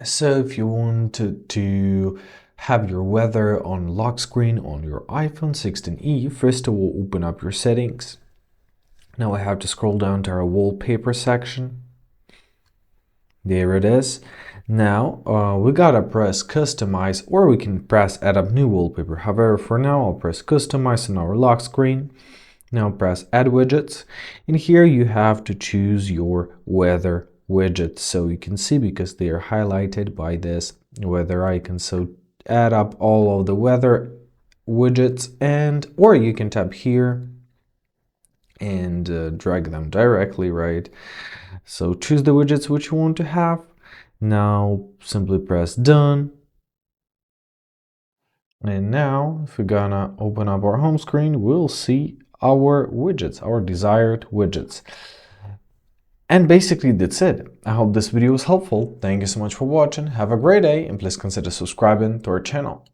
So if you wanted to have your weather on lock screen on your iPhone 16e, first of all, open up your settings. Now I have to scroll down to our wallpaper section. There it is. Now we gotta press customize, or we can press add up new wallpaper. However, for now I'll press customize on our lock screen. Now press add widgets, and here you have to choose your weather widgets, so you can see because they are highlighted by this weather icon. So add up all of the weather widgets, and or you can tap here and drag them directly, right? So choose the widgets which you want to have. Now simply press done. And now if we're gonna open up our home screen, we'll see our widgets, our desired widgets. And basically that's it. I hope this video was helpful. Thank you so much for watching. Have a great day, and please consider subscribing to our channel.